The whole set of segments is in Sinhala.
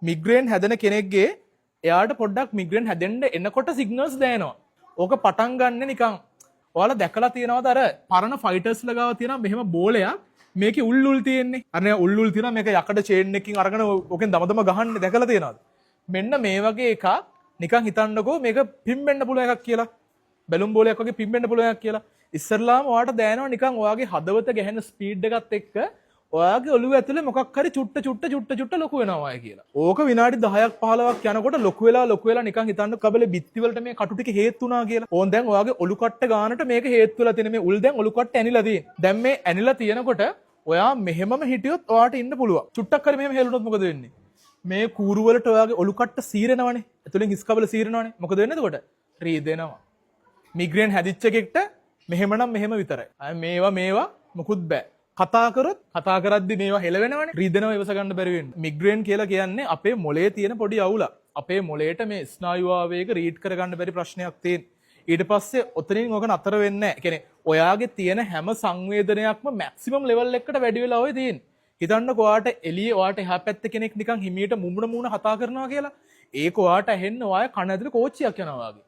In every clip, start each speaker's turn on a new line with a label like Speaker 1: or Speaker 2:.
Speaker 1: මිග්‍රේන් හැදෙන කෙනෙක්ගේ එයාට පොඩ්ඩක් මිග්‍රේන් හැදෙන්න එනකොට සිග්නල්ස් දැනෙනවා. ඕක පටන් ගන්න නිකන් ඔයාලා දැකලා තියෙනවද අර පරණ ෆයිටර්ස්ලා ගාව තියෙනවා මෙහෙම බෝලයක් මේකේ උල් තියෙන්නේ. අර උල් තියෙනවා මේක යකඩ චේන් එකකින් අරගෙන ඕකෙන් දමදම ගහන්නේ දැකලා තියෙනවද? මෙන්න මේ වගේ එකක් නිකන් හිතන්නකෝ මේක පිම්බෙන්න පුළුවන් එකක් කියලා. බැලුම් බෝලයක් වගේ පිම්බෙන්න පුළුවන් එකක් කියලා. ඉස්සරලාම ඔයාට දැනෙනවා නිකන් ඔයාගේ හදවත ගැහෙන ස්පීඩ් එකත් එක්ක ඔයාගේ ඔළුව ඇතුලේ මොකක් හරි චුට්ට ලොකු වෙනවා කියලා. ඕක විනාඩි 10ක් 15ක් යනකොට ලොකු වෙලා නිකන් හිතන්න කබලේ බිත්ති වලට මේ කටු ටික හේතු වුණා කියලා. ඕන් දැන් ඔයාගේ ඔලු කට්ට ගානට මේක හේතු වෙලා තියෙන මේ උල් දැන් ඔලු කට්ට ඇනිලා තියෙන. දැන් මේ ඇනිලා තියෙනකොට ඔයා මෙහෙමම හිටියොත් ඔයාට ඉන්න පුළුවන්. චුට්ටක් හරි මෙහෙම හෙලුනොත් මොකද වෙන්නේ? මේ කූරු වලට ඔයාගේ ඔලු කට්ට සීරෙනවනේ. ඇතුලෙන් හිස් කබල සීරෙනවනේ. මොකද වෙන්නේ එතකොට? රීදෙනවා. මිග්‍රේන් හැදිච්ච එකෙක්ට මෙහෙමනම් මෙහෙම විතරයි. අය මේවා මොකුත් බෑ. කතා කරද්දි මේවා හෙලවෙනවනේ. රීදෙනවා ඉවස ගන්න බැරි වෙන්නේ. මිග්‍රේන් කියලා කියන්නේ අපේ මොලේ තියෙන පොඩි අවුලක්. අපේ මොලේට මේ ස්නායු ආවේග රීඩ් කරගන්න බැරි ප්‍රශ්නයක් තියෙන. ඊට පස්සේ ඔතනින් ඕක නතර වෙන්නේ නැහැ. ඒ කියන්නේ ඔයාගේ තියෙන හැම සංවේදනයක්ම මැක්සිමම් ලෙවල් එකකට වැඩි වෙලා ඔය තියෙන්නේ. හිතන්නකෝ ඔයාට එළියේ ඔයාට එහා පැත්තේ කෙනෙක් නිකන් හිමීට මුමුණ කතා කරනවා කියලා. ඒක ඔයාට ඇහෙන්න ඔයා කන ඇතුලේ කෝච්චියක් යනවා වගේ.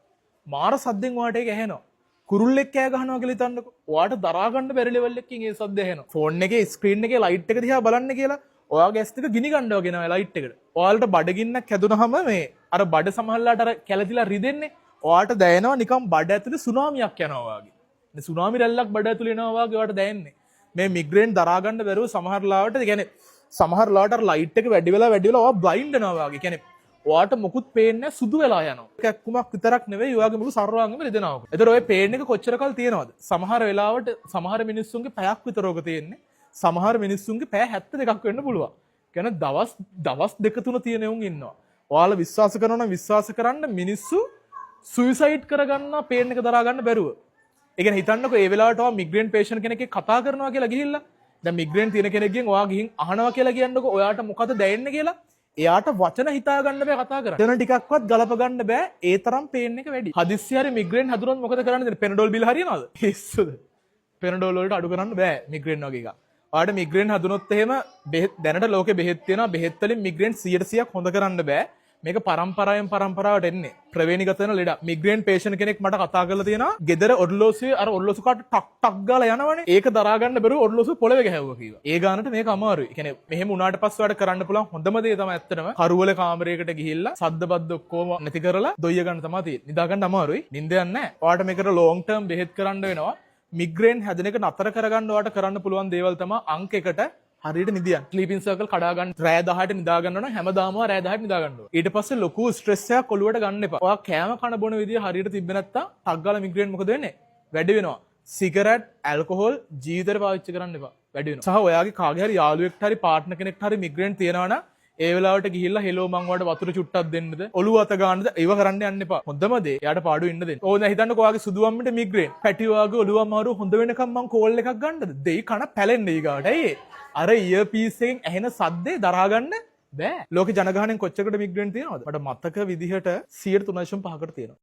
Speaker 1: මාර සද්දෙන් ඔයාට ඒක ඇහෙනවා. කුරුල්ලෙක් කෑ ගහනවා කියලා හිතන්නකෝ. ඔයාට දරා ගන්න බැරි ලෙවල් එකකින් ඒ සද්ද ඇහෙනවා. ෆෝන් එකේ ස්ක්‍රීන් එකේ ලයිට් එක දිහා බලන්න කියලා ඔයාගේ ඇස් දෙක ගිනි ගන්නවා කියනවා ලයිට් එකට. ඔයාලට බඩගින්නක් හැදුනහම මේ අර බඩ සමහරලාට අර කැළතිලා රිදෙන්නේ. ඔයාට දැනෙනවා නිකන් බඩ ඇතුලේ සුනාමියක් යනවා වගේ. මේ සුනාමි රැල්ලක් බඩ ඇතුලේ එනවා වගේ ඔයාට දැනෙන්නේ. මේ මිග්‍රේන් දරා ගන්න බැරුව සමහරලාට ඒ කියන්නේ සමහරලාට අර ලයිට් එක වැඩි වෙලා ඔයා බ්ලයින්ඩ් වෙනවා වගේ. කියන්නේ ඔයාට මොකුත් පේන්නේ සුදු වෙලා යනවා. කැක්කුමක් විතරක් නෙවෙයි ඔයාගේ මුළු සර්වාංගෙම රිදෙනවා. ඒතර ඔය පේන් එක කොච්චර කල් තියෙනවද? සමහර වෙලාවට සමහර මිනිස්සුන්ගේ පැයක් විතර ඕක තියෙන්නේ. සමහර මිනිස්සුන්ගේ පැය 72ක් වෙන්න පුළුවන්. කියන්නේ දවස් දෙක තුන තියෙන උන් ඉන්නවා. ඔයාලා විශ්වාස කරනවා නම් විශ්වාස කරන්න මිනිස්සු සුයිසයිඩ් කරගන්නවා පේන් එක දරා ගන්න බැරුව. ඒ කියන්නේ හිතන්නකෝ ඒ වෙලාවට ඔයා මිග්‍රේන් පේෂන්ට් කෙනෙක් එක්ක කතා කරනවා කියලා ගිහිල්ලා දැන් මිග්‍රේන් තියෙන කෙනෙක්ගෙන් ඔයා ගිහින් අහනවා කියලා කියන්නකෝ ඔයාට මොකද දැනෙන්නේ කියලා. එයාට වචන හිතා ගන්න බෑ කතා කරන්න. එතන ටිකක්වත් ගලප ගන්න බෑ. ඒ තරම් පේන් එක වැඩි. හදිස්සි හරි මිග්‍රේන් හදුනොත් මොකද කරන්නේ? පෙනඩෝල් බිල් හරියනවද? පිස්සුද? පෙනඩෝල් වලට අඩු කරන්න බෑ මිග්‍රේන් වගේ එකක්. ඔයාලට මිග්‍රේන් හදුනොත් එහෙම දැනට ලෝකේ බෙහෙත් තියෙනවා. බෙහෙත් වලින් මිග්‍රේන් 100%ක් හොඳ කරන්න බෑ. මේක පරම්පරාවට එන්නේ. ප්‍රවේණිගත වෙන ලෙඩක්. මිග්‍රේන් පේෂන්ට් කෙනෙක් මට කතා කරලා තියෙනවා. ගෙදර ඔරලෝසුවේ අර ඔරලෝසු කාට ටක් ගාලා යනවනේ. ඒක දරා ගන්න බැරුව ඔරලෝසු පොළවේ ගැහුවා කිව්වා. ඒ ගානට මේක අමාරුයි. ඒ කියන්නේ මෙහෙම උනාට පස්සේ වැඩ කරන්න පුළුවන් හොඳම දේ තමයි ඇත්තටම කරුවල කාමරයකට ගිහිල්ලා සද්දබද්ද ඔක්කොම නැති කරලා දොයිය ගන්න තමයි තියෙන්නේ. නිදා ගන්න අමාරුයි. නිින්ද යන්නේ නැහැ. ඔයාලට මේකට ලොන්ග් ටර්ම් බෙහෙත් කරන්න වෙනවා. මිග්‍රේන් හැදෙන එක නතර කරගන්න ඔයාලට කරන්න පුළුවන් දේවල් තමයි අංක 1ට හරියට නිදියන්. ස්ලීපින් සර්කල් කඩා ගන්න. රෑ 10ට නිදා ගන්න ඕන. හැමදාම රෑ 10ට නිදා ගන්න ඕන. ඊට පස්සේ ලොකු ස්ට්‍රෙස් එකක් ඔළුවට ගන්න එපා. ඔයා කෑම කන බොන විදිය හරියට තිබ්බේ නැත්තම් ටක් ගාලා මිග්‍රේන් මොකද වෙන්නේ? වැඩි වෙනවා. සිගරට්, ඇල්කොහොල් ජීවිතේට පාවිච්චි කරන්න එපා. වැඩි වෙනවා. සහ ඔයාගේ කාගේ හරි යාළුවෙක්ට හරි පාර්ට්නර් කෙනෙක්ට හරි මිග්‍රේන් තියෙනවා නම් ඒ වෙලාවට ගිහිල්ලා හෙලෝ මං වලට වතුර චුට්ටක් දෙන්නද? ඔළුව අත ගන්නද? ඒව කරන්න යන්න එපා. හොඳම දේ. එයාට පාඩු ඉන්න දෙන්න. ඕන හිතන්නකෝ ඔයාගේ සුදු අම්මිට මිග්‍රේන්. පැටි වාගේ ඔළුව අමාරු හොඳ වෙනකම් මං කෝල් එකක් ගන්නද? දෙයි කන පැලෙන්නේ ඊගාට. ඇයි ඒ? අර ඉයර් පීස් එකෙන් ඇහෙන සද්දේ දරා ගන්න බෑ. ලෝකේ ජනගහණයෙන් කොච්චරකට මිග්‍රේන් තියෙනවද? මට මතක විදිහට 3.5කට තියෙනවා.